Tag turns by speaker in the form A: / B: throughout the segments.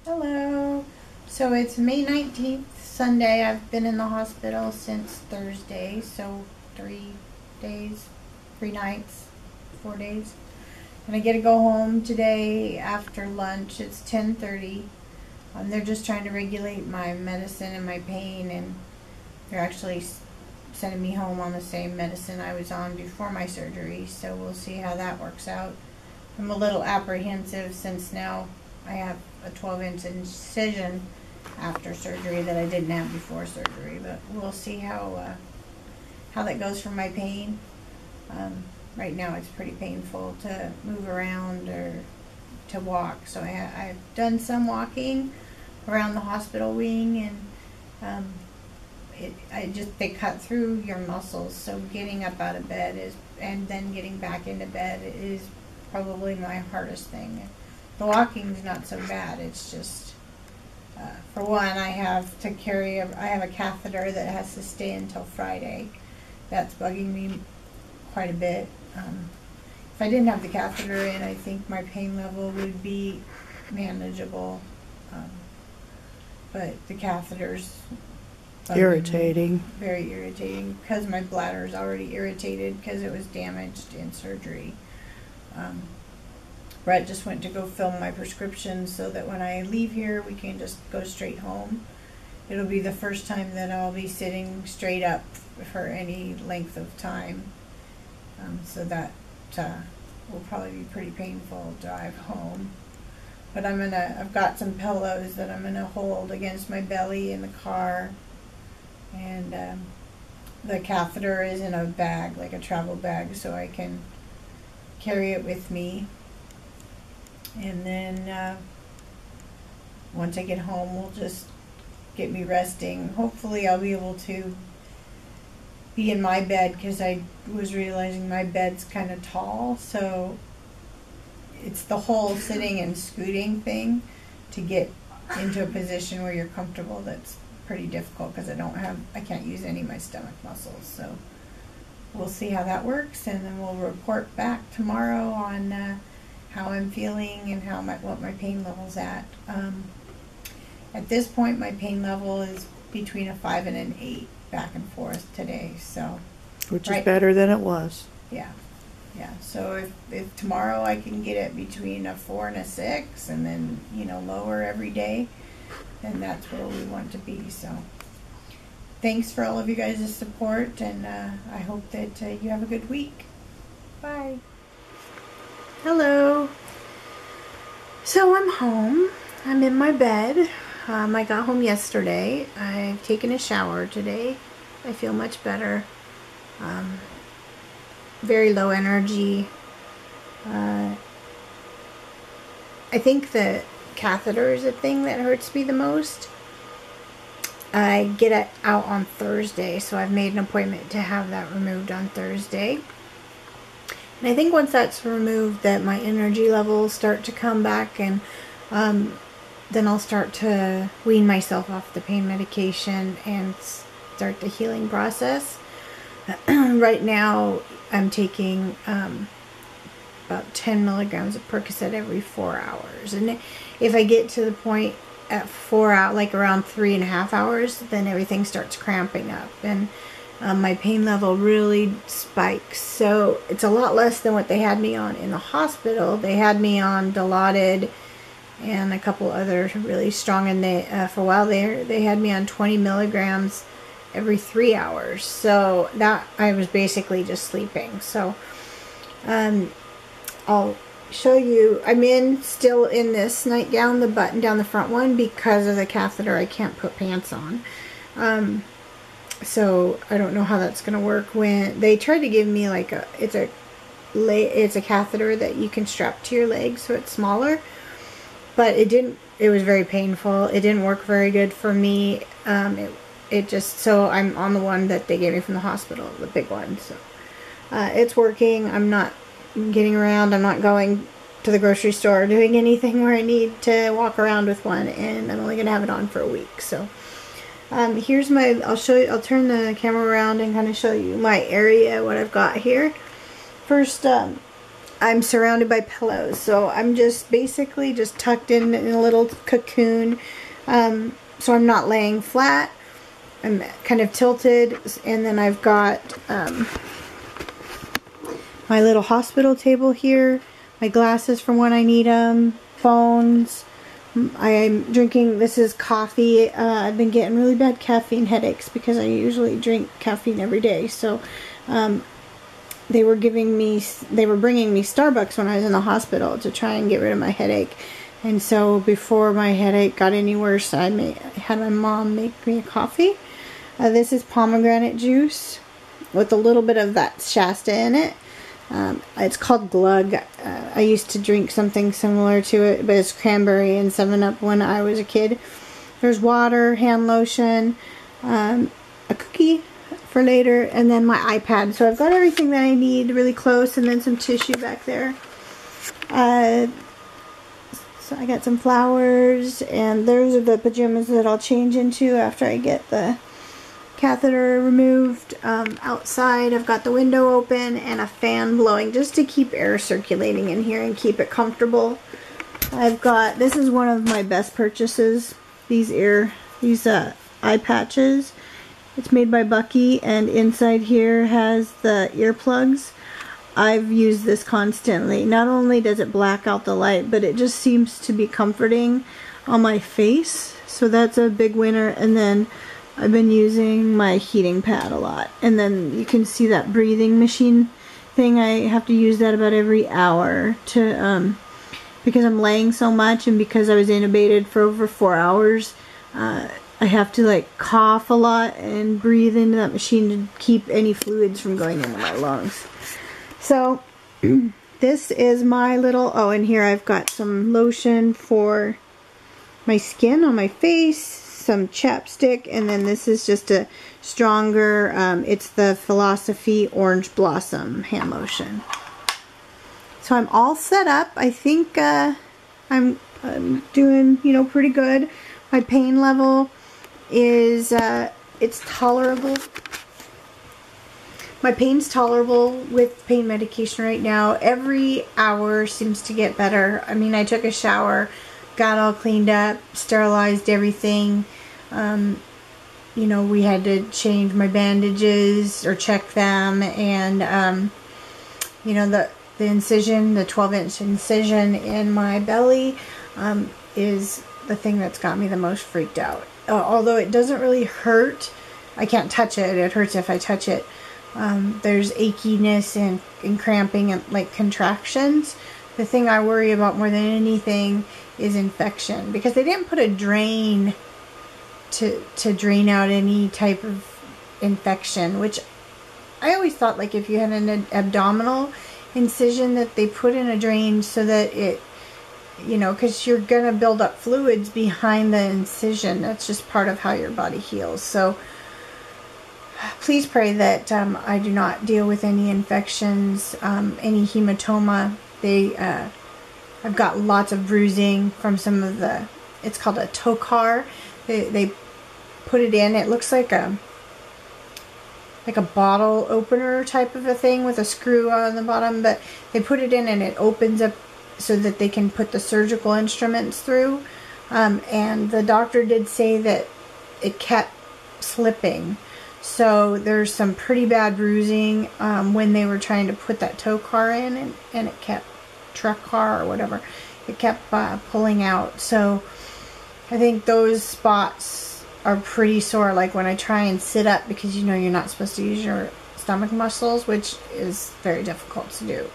A: Hello. So it's May 19th, Sunday. I've been in the hospital since Thursday, so 3 days, 3 nights, 4 days. And I get to go home today after lunch. It's 10:30. They're just trying to regulate my medicine and my pain, and they're actually sending me home on the same medicine I was on before my surgery, so we'll see how that works out. I'm a little apprehensive since now I have a 12-inch incision after surgery that I didn't have before surgery, but we'll see how that goes for my pain. Right now it's pretty painful to move around or to walk, so I've done some walking around the hospital wing, and they cut through your muscles, so getting up out of bed and then getting back into bed is probably my hardest thing. The walking's not so bad. It's just, for one, I have a catheter that has to stay until Friday. That's bugging me quite a bit. If I didn't have the catheter in, I think my pain level would be manageable. But the catheter's
B: irritating.
A: Very irritating, because my bladder is already irritated because it was damaged in surgery. Brett just went to go fill my prescription so that when I leave here we can just go straight home. It'll be the first time that I'll be sitting straight up for any length of time, so that will probably be pretty painful drive home. But I've got some pillows that I'm gonna hold against my belly in the car, and the catheter is in a bag, like a travel bag, so I can carry it with me. And then once I get home, we'll just get me resting. Hopefully I'll be able to be in my bed, because I was realizing my bed's kind of tall, so it's the whole sitting and scooting thing to get into a position where you're comfortable that's pretty difficult, because I can't use any of my stomach muscles. So we'll see how that works, and then we'll report back tomorrow on how I'm feeling and what my pain level's at. At this point, my pain level is between a 5 and an 8, back and forth today. So,
B: which is better than it was.
A: Yeah. So if tomorrow I can get it between a 4 and a 6, and then lower every day, then that's where we want to be. So thanks for all of you guys' support, and I hope that you have a good week. Bye. Hello. So I'm home. I'm in my bed. I got home yesterday. I've taken a shower today. I feel much better. Very low energy. I think the catheter is the thing that hurts me the most. I get it out on Thursday, so I've made an appointment to have that removed on Thursday. And I think once that's removed, that my energy levels start to come back, and then I'll start to wean myself off the pain medication and start the healing process. Right now, I'm taking about 10 milligrams of Percocet every 4 hours. And if I get to the point at 4 hours, like around 3.5 hours, then everything starts cramping up, and my pain level really spikes. So it's a lot less than what they had me on in the hospital. They had me on Dilaudid and a couple other really strong, and for a while they had me on 20 milligrams every 3 hours. So that I was basically just sleeping. So I'll show you. I'm still in this nightgown, the button down the front one, because of the catheter. I can't put pants on. So I don't know how that's gonna work. When they tried to give me it's a catheter that you can strap to your leg, so it's smaller, but it was very painful. It didn't work very good for me. So I'm on the one that they gave me from the hospital, the big one. So it's working. I'm not getting around. I'm not going to the grocery store or doing anything where I need to walk around with one, and I'm only gonna have it on for a week. So here's I'll show you. I'll turn the camera around and kind of show you my area, what I've got here. First, I'm surrounded by pillows, so I'm just basically just tucked in a little cocoon, so I'm not laying flat. I'm kind of tilted, and then I've got my little hospital table here, my glasses for when I need them, phones. I'm drinking, this is coffee. I've been getting really bad caffeine headaches because I usually drink caffeine every day, so they were bringing me Starbucks when I was in the hospital to try and get rid of my headache. And so before my headache got any worse, I had my mom make me a coffee. This is pomegranate juice with a little bit of that Shasta in it. It's called Glug. I used to drink something similar to it, but it's cranberry and 7-Up when I was a kid. There's water, hand lotion, a cookie for later, and then my iPad. So I've got everything that I need really close, and then some tissue back there. So I got some flowers, and those are the pajamas that I'll change into after I get the catheter removed. Outside I've got the window open and a fan blowing just to keep air circulating in here and keep it comfortable. I've got, this is one of my best purchases, these eye patches. It's made by Bucky, and inside here has the earplugs. I've used this constantly. Not only does it black out the light, but it just seems to be comforting on my face. So that's a big winner. And then I've been using my heating pad a lot. And then you can see that breathing machine thing. I have to use that about every hour to because I'm laying so much, and because I was intubated for over 4 hours. I have to like cough a lot and breathe into that machine to keep any fluids from going into my lungs. So this is my little, oh, and here I've got some lotion for my skin on my face, some chapstick, and then this is just a stronger, it's the Philosophy Orange Blossom hand lotion. So I'm all set up. I think I'm doing, you know, pretty good. My pain level is, it's tolerable. My pain's tolerable with pain medication right now. Every hour seems to get better. I mean, I took a shower, got all cleaned up, sterilized everything. You know, we had to change my bandages or check them, and you know, the incision, the 12-inch incision in my belly is the thing that's got me the most freaked out. Although it doesn't really hurt, I can't touch it. It hurts if I touch it. There's achiness and cramping and like contractions. The thing I worry about more than anything is infection, because they didn't put a drain to drain out any type of infection, which I always thought, like, if you had an abdominal incision, that they put in a drain so that it, you know, because you're gonna build up fluids behind the incision. That's just part of how your body heals. So please pray that I do not deal with any infections, any hematoma. I've got lots of bruising from some of the, it's called a tocar. They put it in. It looks like a bottle opener type of a thing with a screw on the bottom, but they put it in and it opens up so that they can put the surgical instruments through. And the doctor did say that it kept slipping. So there's some pretty bad bruising when they were trying to put that tow car in, and it kept, truck car or whatever, it kept pulling out. So I think those spots are pretty sore, like when I try and sit up, because you know you're not supposed to use your stomach muscles, which is very difficult to do.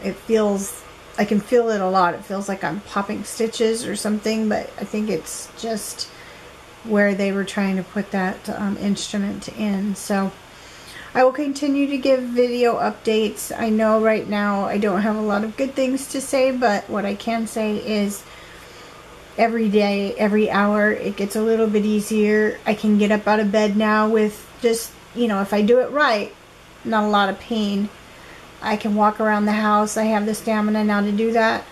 A: It feels, I can feel it a lot. It feels like I'm popping stitches or something, but I think it's just where they were trying to put that instrument in. So I will continue to give video updates. I know right now I don't have a lot of good things to say, but what I can say is every day, every hour, it gets a little bit easier. I can get up out of bed now with just, you know, if I do it right, not a lot of pain. I can walk around the house. I have the stamina now to do that.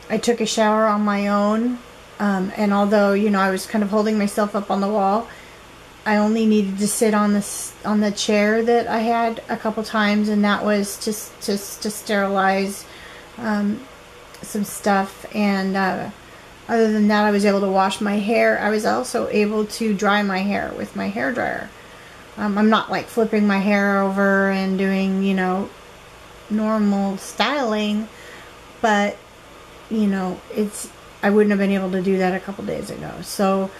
A: I took a shower on my own. And although, you know, I was kind of holding myself up on the wall, I only needed to sit on the chair that I had a couple times, and that was just to sterilize some stuff. And other than that, I was able to wash my hair. I was also able to dry my hair with my hair dryer. I'm not like flipping my hair over and doing, you know, normal styling, but you know, I wouldn't have been able to do that a couple days ago. So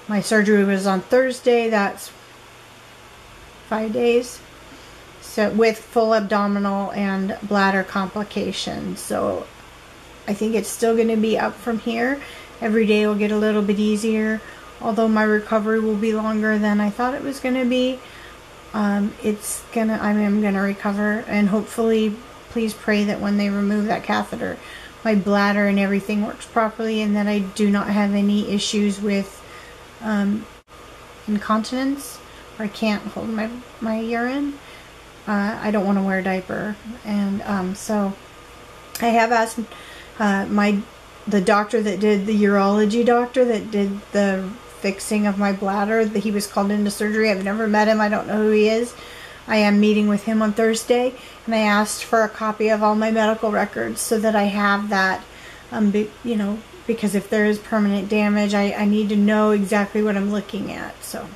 A: my surgery was on Thursday. That's 5 days. So with full abdominal and bladder complications. So I think it's still going to be up from here. Every day will get a little bit easier. Although my recovery will be longer than I thought it was going to be. I am going to recover, and hopefully, please pray that when they remove that catheter, my bladder and everything works properly, and that I do not have any issues with incontinence, or I can't hold my urine. I don't want to wear a diaper, and so I have asked the doctor that did, the urology doctor that did the fixing of my bladder, that he was called into surgery. I've never met him. I don't know who he is. I am meeting with him on Thursday, and I asked for a copy of all my medical records so that I have that, you know, because if there is permanent damage, I need to know exactly what I'm looking at. So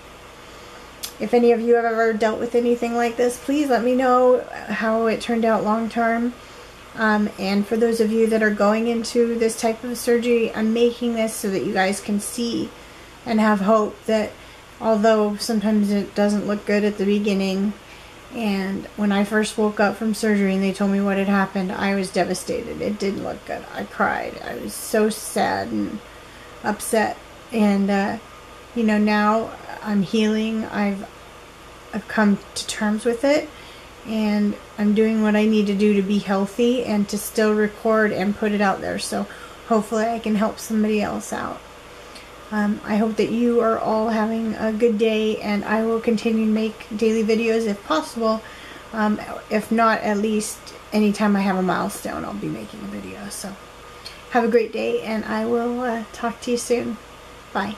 A: if any of you have ever dealt with anything like this, please let me know how it turned out long term. And for those of you that are going into this type of surgery, I'm making this so that you guys can see and have hope that although sometimes it doesn't look good at the beginning, and when I first woke up from surgery and they told me what had happened, I was devastated. It didn't look good. I cried. I was so sad and upset. And you know, now I'm healing. I've come to terms with it, and I'm doing what I need to do to be healthy and to still record and put it out there. So hopefully I can help somebody else out. I hope that you are all having a good day, and I will continue to make daily videos if possible. If not, at least anytime I have a milestone, I'll be making a video. So have a great day, and I will talk to you soon. Bye.